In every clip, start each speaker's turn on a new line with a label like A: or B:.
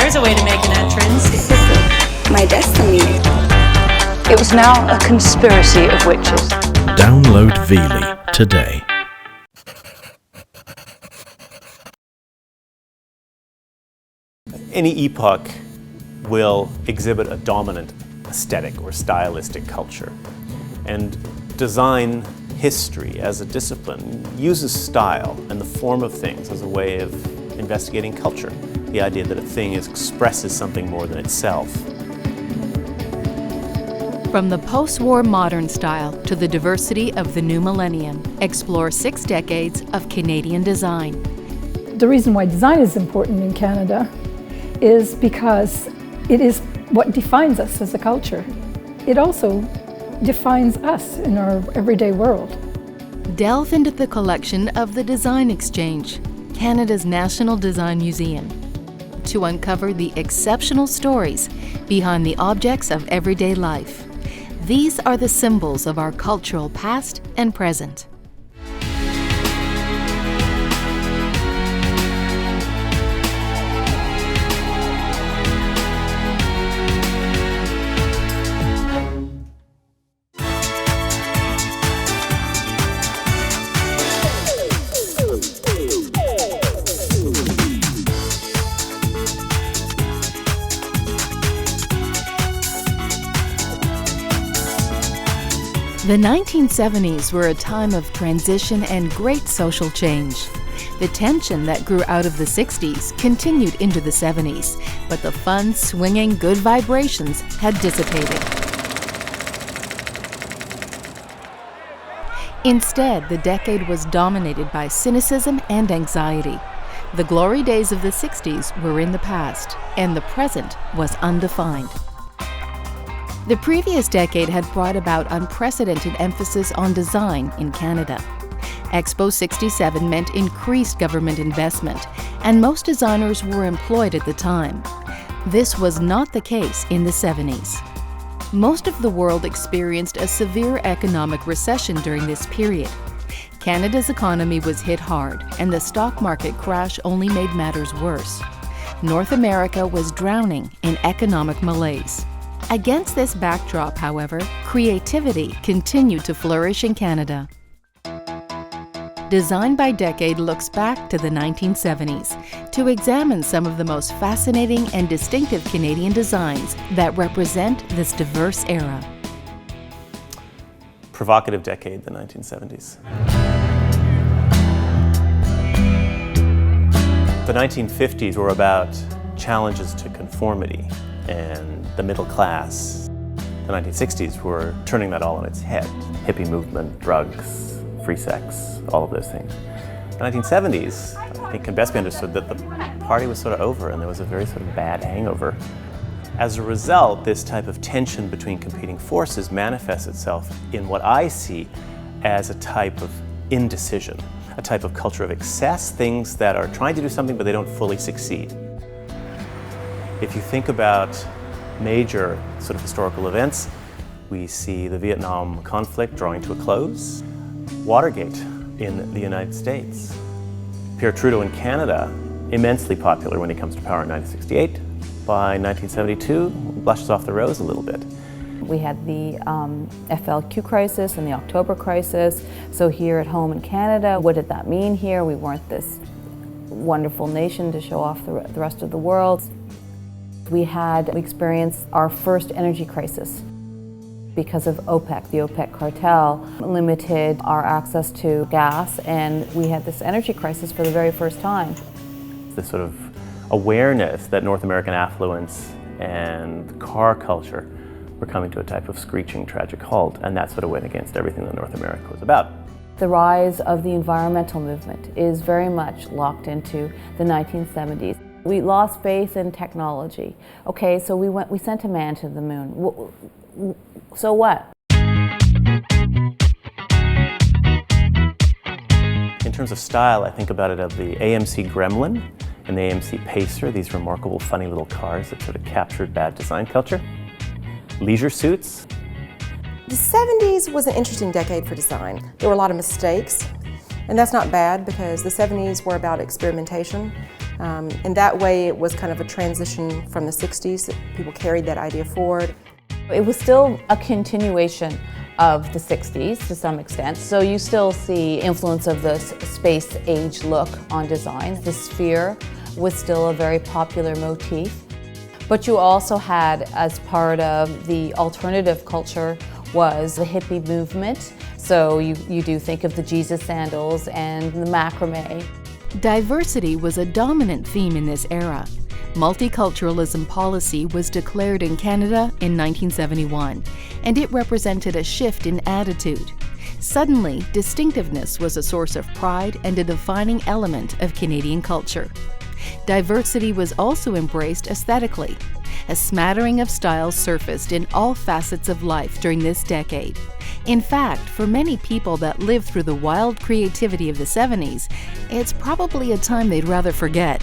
A: there's a way to make an entrance.
B: This is my destiny.
C: It was now a conspiracy of witches.
D: Download Veely today.
E: Any epoch will exhibit a dominant aesthetic or stylistic culture. And design history as a discipline uses style and the form of things as a way of investigating culture. The idea that a thing expresses something more than itself.
F: From the post-war modern style to the diversity of the new millennium, explore 6 decades of Canadian design.
G: The reason why design is important in Canada is because it is what defines us as a culture. It also defines us in our everyday world.
F: Delve into the collection of the Design Exchange, Canada's National Design Museum, to uncover the exceptional stories behind the objects of everyday life. These are the symbols of our cultural past and present. The 1970s were a time of transition and great social change. The tension that grew out of the 60s continued into the 70s, but the fun, swinging, good vibrations had dissipated. Instead, the decade was dominated by cynicism and anxiety. The glory days of the 60s were in the past, and the present was undefined. The previous decade had brought about unprecedented emphasis on design in Canada. Expo 67 meant increased government investment, and most designers were employed at the time. This was not the case in the 70s. Most of the world experienced a severe economic recession during this period. Canada's economy was hit hard, and the stock market crash only made matters worse. North America was drowning in economic malaise. Against this backdrop, however, creativity continued to flourish in Canada. Design by Decade looks back to the 1970s to examine some of the most fascinating and distinctive Canadian designs that represent this diverse era.
E: Provocative decade, the 1970s. The 1950s were about challenges to conformity and the middle class. The 1960s were turning that all on its head. Hippie movement, drugs, free sex, all of those things. The 1970s, I think, can best be understood that the party was sort of over and there was a very sort of bad hangover. As a result, this type of tension between competing forces manifests itself in what I see as a type of indecision, a type of culture of excess, things that are trying to do something but they don't fully succeed. If you think about major sort of historical events, we see the Vietnam conflict drawing to a close, Watergate in the United States, Pierre Trudeau in Canada, immensely popular when he comes to power in 1968. By 1972, blushes off the rose a little bit.
H: We had the FLQ crisis and the October crisis. So here at home in Canada, what did that mean here? We weren't this wonderful nation to show off the rest of the world. We experienced our first energy crisis because of OPEC. The OPEC cartel limited our access to gas, and we had this energy crisis for the very first time.
E: This sort of awareness that North American affluence and car culture were coming to a type of screeching, tragic halt, and that sort of went against everything that North America was about.
H: The rise of the environmental movement is very much locked into the 1970s. We lost faith in technology. Okay, so we sent a man to the moon. So what?
E: In terms of style, I think about it of the AMC Gremlin and the AMC Pacer, these remarkable, funny little cars that sort of captured bad design culture. Leisure suits.
I: The 70s was an interesting decade for design. There were a lot of mistakes, and that's not bad because the 70s were about experimentation. And that way it was kind of a transition from the 60s. People carried that idea forward.
H: It was still a continuation of the 60s to some extent. So you still see influence of the space age look on design. The sphere was still a very popular motif. But you also had, as part of the alternative culture, was the hippie movement. So you do think of the Jesus sandals and the macrame.
F: Diversity was a dominant theme in this era. Multiculturalism policy was declared in Canada in 1971, and it represented a shift in attitude. Suddenly, distinctiveness was a source of pride and a defining element of Canadian culture. Diversity was also embraced aesthetically. A smattering of styles surfaced in all facets of life during this decade. In fact, for many people that lived through the wild creativity of the 70s, it's probably a time they'd rather forget.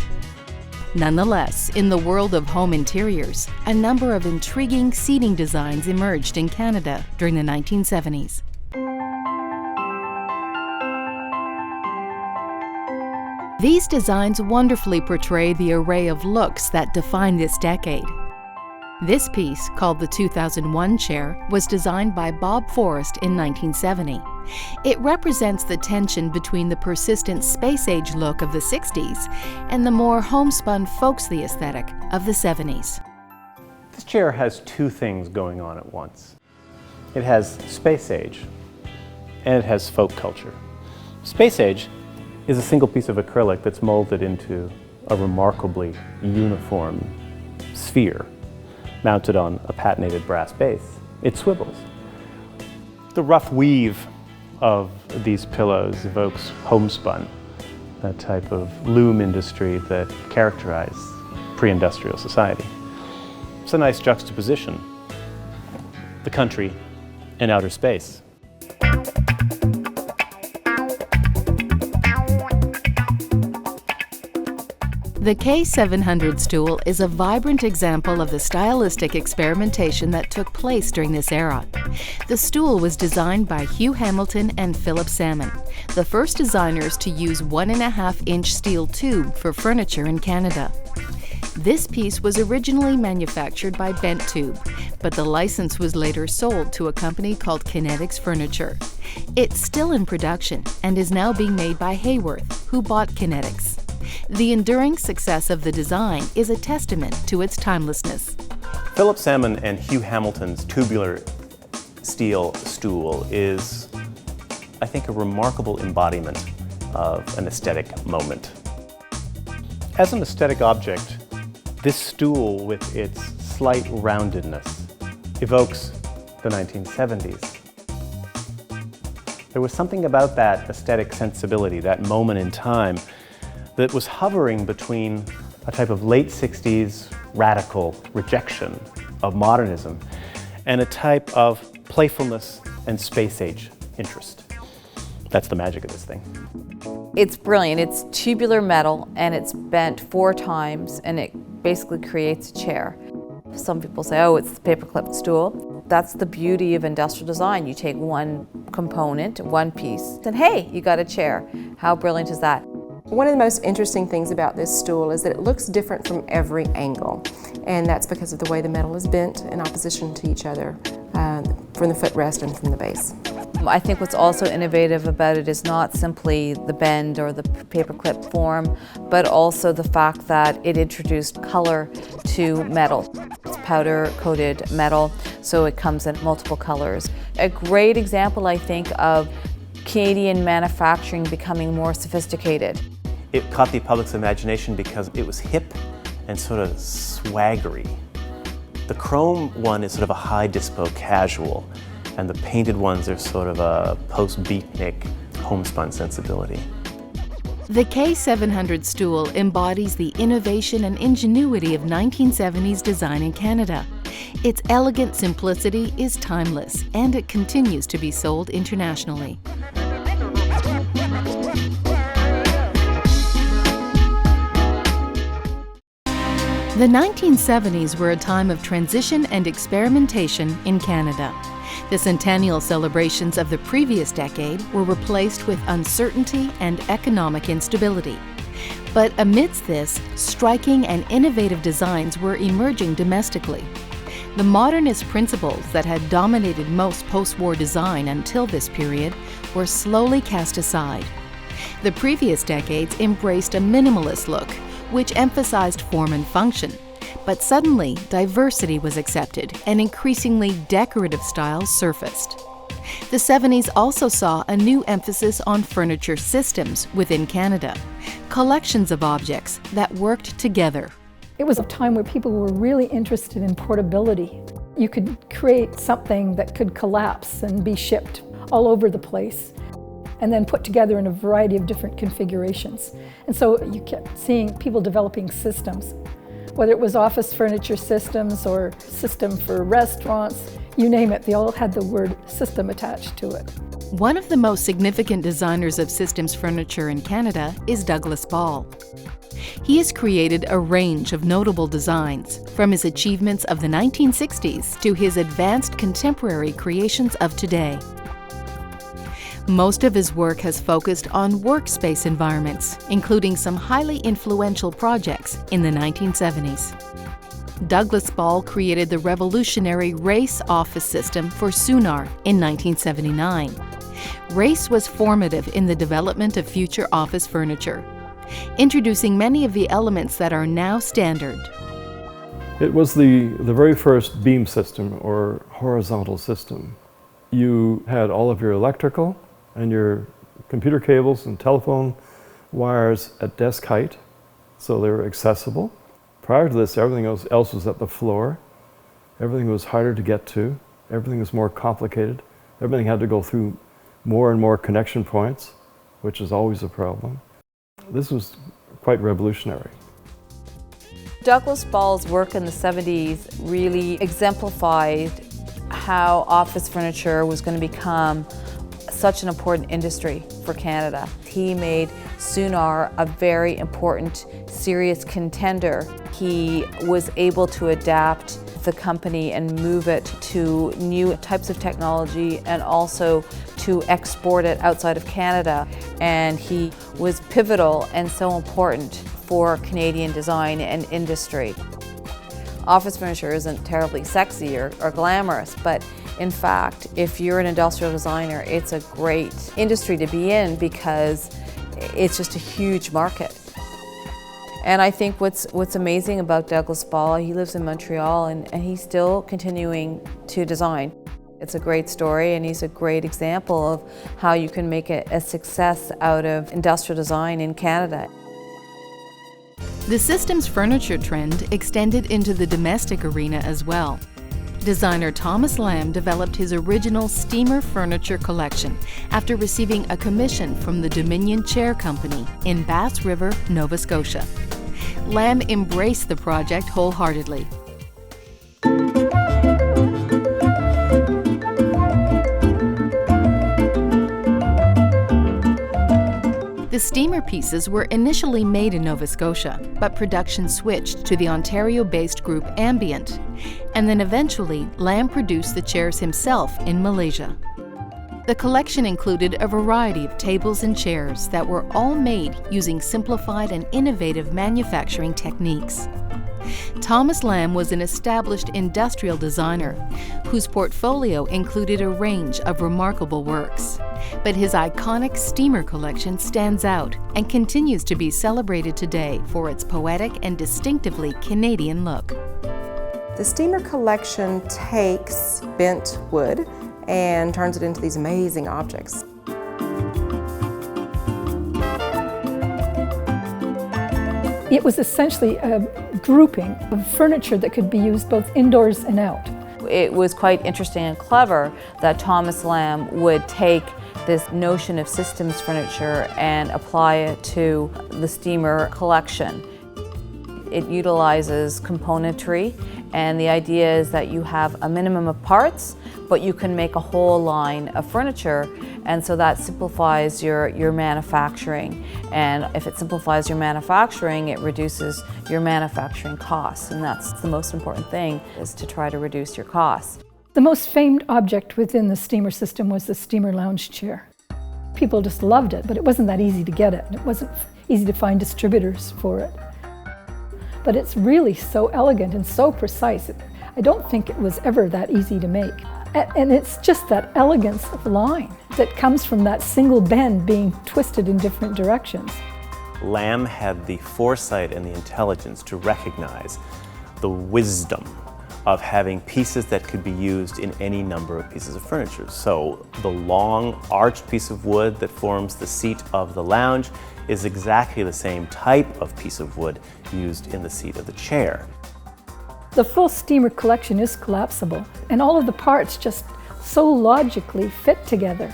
F: Nonetheless, in the world of home interiors, a number of intriguing seating designs emerged in Canada during the 1970s. These designs wonderfully portray the array of looks that define this decade. This piece, called the 2001 chair, was designed by Bob Forrest in 1970. It represents the tension between the persistent space-age look of the 60s and the more homespun folksy aesthetic of the 70s.
E: This chair has two things going on at once. It has space age and it has folk culture. Space age is a single piece of acrylic that's molded into a remarkably uniform sphere mounted on a patinated brass base. It swivels. The rough weave of these pillows evokes homespun, that type of loom industry that characterized pre-industrial society. It's a nice juxtaposition, the country and outer space.
F: The K700 stool is a vibrant example of the stylistic experimentation that took place during this era. The stool was designed by Hugh Hamilton and Philip Salmon, the first designers to use 1.5-inch steel tube for furniture in Canada. This piece was originally manufactured by Bent Tube, but the license was later sold to a company called Kinetics Furniture. It's still in production and is now being made by Hayworth, who bought Kinetics. The enduring success of the design is a testament to its timelessness.
E: Philip Salmon and Hugh Hamilton's tubular steel stool is, I think, a remarkable embodiment of an aesthetic moment. As an aesthetic object, this stool, with its slight roundedness, evokes the 1970s. There was something about that aesthetic sensibility, that moment in time, that was hovering between a type of late 60s radical rejection of modernism and a type of playfulness and space-age interest. That's the magic of this thing.
H: It's brilliant. It's tubular metal and it's bent 4 times and it basically creates a chair. Some people say, oh, it's the paperclip stool. That's the beauty of industrial design. You take one component, one piece, and hey, you got a chair. How brilliant is that?
I: One of the most interesting things about this stool is that it looks different from every angle, and that's because of the way the metal is bent in opposition to each other from the footrest and from the base.
H: I think what's also innovative about it is not simply the bend or the paperclip form, but also the fact that it introduced color to metal. It's powder-coated metal, so it comes in multiple colors. A great example, I think, of Canadian manufacturing becoming more sophisticated.
E: It caught the public's imagination because it was hip and sort of swaggery. The chrome one is sort of a high dispo casual, and the painted ones are sort of a post-beatnik homespun sensibility.
F: The K700 stool embodies the innovation and ingenuity of 1970s design in Canada. Its elegant simplicity is timeless, and it continues to be sold internationally. The 1970s were a time of transition and experimentation in Canada. The centennial celebrations of the previous decade were replaced with uncertainty and economic instability. But amidst this, striking and innovative designs were emerging domestically. The modernist principles that had dominated most post-war design until this period were slowly cast aside. The previous decades embraced a minimalist look, which emphasized form and function. But suddenly, diversity was accepted and increasingly decorative styles surfaced. The 70s also saw a new emphasis on furniture systems within Canada, collections of objects that worked together.
G: It was a time where people were really interested in portability. You could create something that could collapse and be shipped all over the place, and then put together in a variety of different configurations. And so you kept seeing people developing systems, whether it was office furniture systems or system for restaurants, you name it, they all had the word system attached to it.
F: One of the most significant designers of systems furniture in Canada is Douglas Ball. He has created a range of notable designs, from his achievements of the 1960s to his advanced contemporary creations of today. Most of his work has focused on workspace environments, including some highly influential projects in the 1970s. Douglas Ball created the revolutionary RACE office system for Sunar in 1979. RACE was formative in the development of future office furniture, introducing many of the elements that are now standard.
A: It was the very first beam system or horizontal system. You had all of your electrical and your computer cables and telephone wires at desk height, so they were accessible. Prior to this, everything else was at the floor. Everything was harder to get to. Everything was more complicated. Everything had to go through more and more connection points, which is always a problem. This was quite revolutionary.
H: Douglas Ball's work in the 70s really exemplified how office furniture was going to become such an important industry for Canada. He made Sunar a very important, serious contender. He was able to adapt the company and move it to new types of technology and also to export it outside of Canada. And he was pivotal and so important for Canadian design and industry. Office furniture isn't terribly sexy or glamorous, but in fact, if you're an industrial designer, it's a great industry to be in because it's just a huge market. And I think what's amazing about Douglas Ball, he lives in Montreal and he's still continuing to design. It's a great story and he's a great example of how you can make a success out of industrial design in Canada.
F: The systems furniture trend extended into the domestic arena as well. Designer Thomas Lamb developed his original steamer furniture collection after receiving a commission from the Dominion Chair Company in Bass River, Nova Scotia. Lamb embraced the project wholeheartedly. The steamer pieces were initially made in Nova Scotia, but production switched to the Ontario-based group Ambient, and then eventually Lamb produced the chairs himself in Malaysia. The collection included a variety of tables and chairs that were all made using simplified and innovative manufacturing techniques. Thomas Lamb was an established industrial designer whose portfolio included a range of remarkable works. But his iconic steamer collection stands out and continues to be celebrated today for its poetic and distinctively Canadian look.
I: The steamer collection takes bent wood and turns it into these amazing objects.
G: It was essentially a grouping of furniture that could be used both indoors and out.
H: It was quite interesting and clever that Thomas Lamb would take this notion of systems furniture and apply it to the steamer collection. It utilizes componentry, and the idea is that you have a minimum of parts, but you can make a whole line of furniture, and so that simplifies your manufacturing. And if it simplifies your manufacturing, it reduces your manufacturing costs, and that's the most important thing, is to try to reduce your costs.
G: The most famed object within the steamer system was the steamer lounge chair. People just loved it, but it wasn't that easy to get it. It wasn't easy to find distributors for it. But it's really so elegant and so precise. I don't think it was ever that easy to make. And it's just that elegance of line that comes from that single bend being twisted in different directions.
E: Lamb had the foresight and the intelligence to recognize the wisdom of having pieces that could be used in any number of pieces of furniture. So the long arched piece of wood that forms the seat of the lounge is exactly the same type of piece of wood used in the seat of the chair.
G: The full steamer collection is collapsible, and all of the parts just so logically fit together,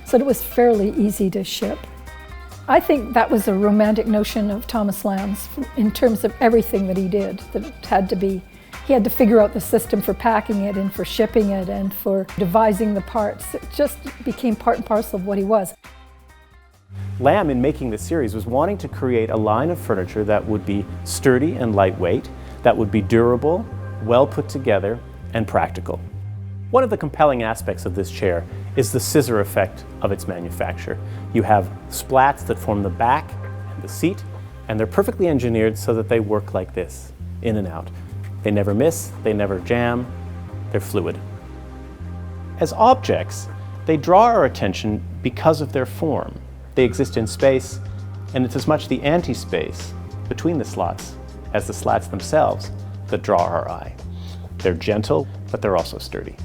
G: so it was fairly easy to ship. I think that was a romantic notion of Thomas Lamb's in terms of everything that he did, that it had to be. He had to figure out the system for packing it and for shipping it and for devising the parts. It just became part and parcel of what he was.
E: Lamb, in making this series, was wanting to create a line of furniture that would be sturdy and lightweight, that would be durable, well put together, and practical. One of the compelling aspects of this chair is the scissor effect of its manufacture. You have splats that form the back and the seat, and they're perfectly engineered so that they work like this, in and out. They never miss, they never jam, they're fluid. As objects, they draw our attention because of their form. They exist in space, and it's as much the anti-space between the slots as the slats themselves that draw our eye. They're gentle, but they're also sturdy.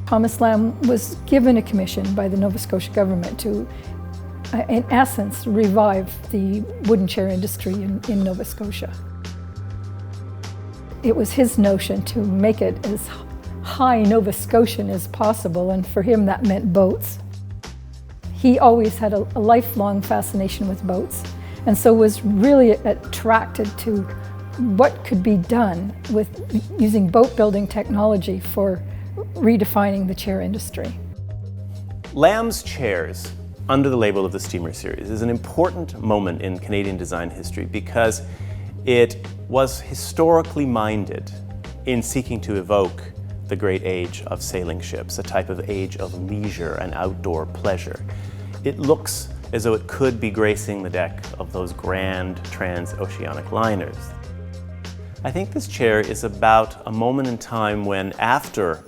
G: Thomas Lamb was given a commission by the Nova Scotia government to, in essence, revive the wooden chair industry in Nova Scotia. It was his notion to make it as high Nova Scotian as possible, and for him that meant boats. He always had a lifelong fascination with boats, and so was really attracted to what could be done with using boat building technology for redefining the chair industry.
E: Lamb's chairs, under the label of the Steamer Series, is an important moment in Canadian design history because it was historically minded in seeking to evoke the great age of sailing ships, a type of age of leisure and outdoor pleasure. It looks as though it could be gracing the deck of those grand transoceanic liners. I think this chair is about a moment in time when, after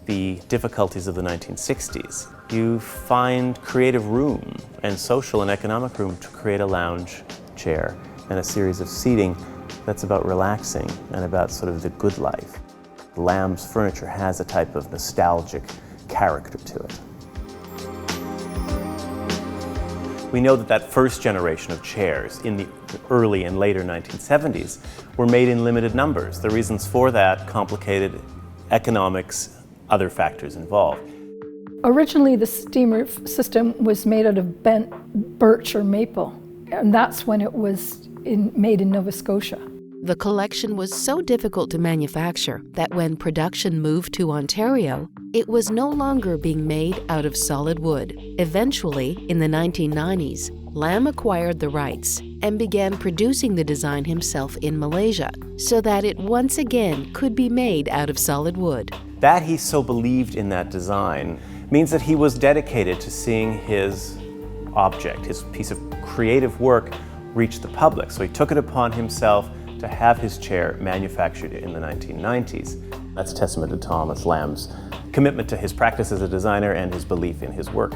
E: the difficulties of the 1960s, you find creative room and social and economic room to create a lounge chair and a series of seating that's about relaxing and about sort of the good life. Lamb's furniture has a type of nostalgic character to it. We know that that first generation of chairs in the early and later 1970s were made in limited numbers. The reasons for that: complicated economics, other factors involved.
G: Originally, the steamer system was made out of bent birch or maple, and that's when it was made in Nova Scotia.
F: The collection was so difficult to manufacture that when production moved to Ontario, it was no longer being made out of solid wood. Eventually, in the 1990s, Lamb acquired the rights and began producing the design himself in Malaysia so that it once again could be made out of solid wood.
E: That he so believed in that design means that he was dedicated to seeing his object, his piece of creative work, reach the public. So he took it upon himself to have his chair manufactured in the 1990s. That's a testament to Thomas Lamb's commitment to his practice as a designer and his belief in his work.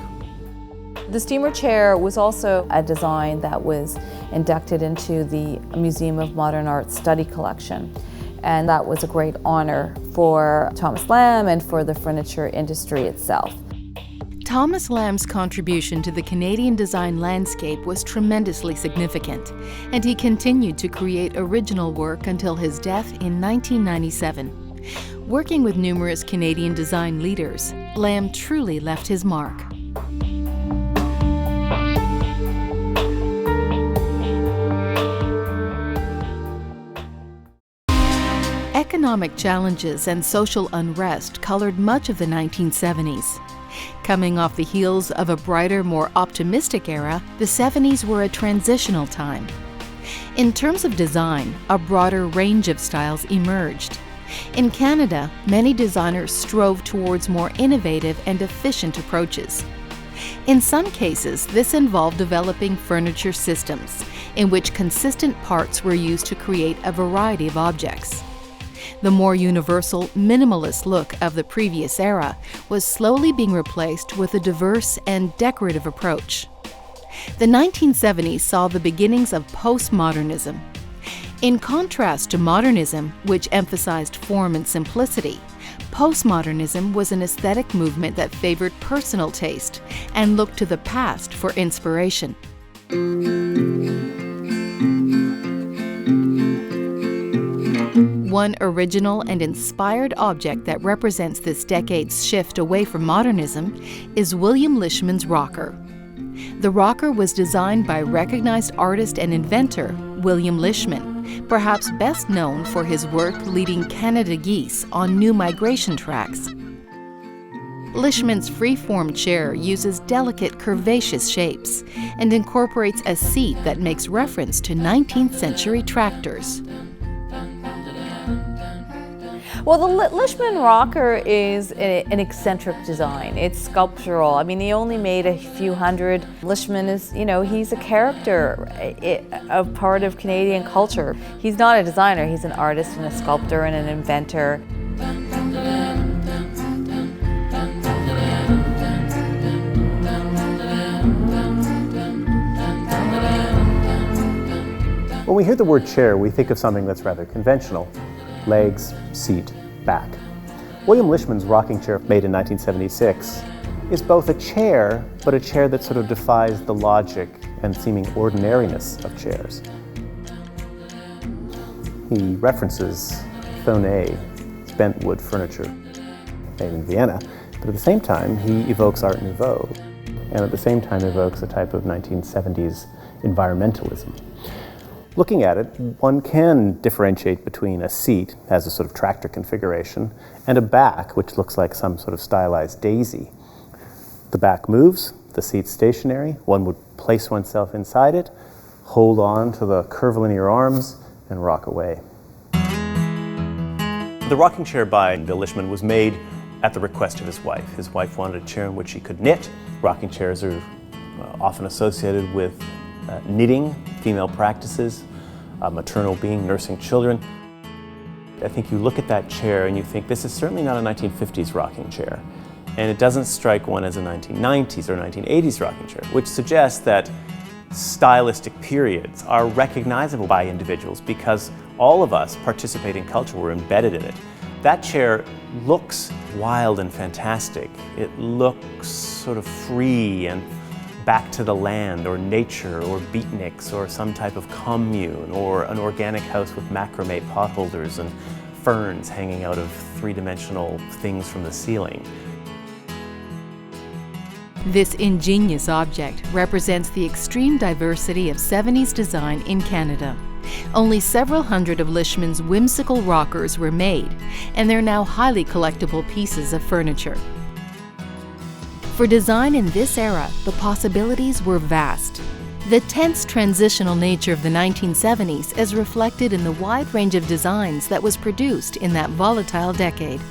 H: The steamer chair was also a design that was inducted into the Museum of Modern Art study collection. And that was a great honor for Thomas Lamb and for the furniture industry itself.
F: Thomas Lamb's contribution to the Canadian design landscape was tremendously significant, and he continued to create original work until his death in 1997. Working with numerous Canadian design leaders, Lamb truly left his mark. Economic challenges and social unrest colored much of the 1970s. Coming off the heels of a brighter, more optimistic era, the 70s were a transitional time. In terms of design, a broader range of styles emerged. In Canada, many designers strove towards more innovative and efficient approaches. In some cases, this involved developing furniture systems, in which consistent parts were used to create a variety of objects. The more universal, minimalist look of the previous era was slowly being replaced with a diverse and decorative approach. The 1970s saw the beginnings of postmodernism. In contrast to modernism, which emphasized form and simplicity, postmodernism was an aesthetic movement that favored personal taste and looked to the past for inspiration. One original and inspired object that represents this decade's shift away from modernism is William Lishman's rocker. The rocker was designed by recognized artist and inventor William Lishman, perhaps best known for his work leading Canada geese on new migration tracks. Lishman's free-form chair uses delicate curvaceous shapes and incorporates a seat that makes reference to 19th century tractors.
H: Well, the Lishman rocker is an eccentric design. It's sculptural. I mean, he only made a few hundred. Lishman is, he's a character, a part of Canadian culture. He's not a designer, he's an artist and a sculptor and an inventor.
E: When we hear the word chair, we think of something that's rather conventional. Legs, seat, back. William Lishman's rocking chair, made in 1976, is both a chair, but a chair that sort of defies the logic and seeming ordinariness of chairs. He references Thonet, bent wood furniture made in Vienna, but at the same time he evokes Art Nouveau, and at the same time evokes a type of 1970s environmentalism. Looking at it, one can differentiate between a seat, as a sort of tractor configuration, and a back, which looks like some sort of stylized daisy. The back moves, the seat's stationary, one would place oneself inside it, hold on to the curvilinear arms, and rock away. The rocking chair by Bill Lishman was made at the request of his wife. His wife wanted a chair in which she could knit. Rocking chairs are often associated with knitting, female practices, maternal being, nursing children. I think you look at that chair and you think this is certainly not a 1950s rocking chair. And it doesn't strike one as a 1990s or 1980s rocking chair, which suggests that stylistic periods are recognizable by individuals because all of us participate in culture, we're embedded in it. That chair looks wild and fantastic. It looks sort of free and back to the land or nature or beatniks or some type of commune or an organic house with macrame potholders and ferns hanging out of three-dimensional things from the ceiling.
F: This ingenious object represents the extreme diversity of 70s design in Canada. Only several hundred of Lishman's whimsical rockers were made, and they're now highly collectible pieces of furniture. For design in this era, the possibilities were vast. The tense transitional nature of the 1970s is reflected in the wide range of designs that was produced in that volatile decade.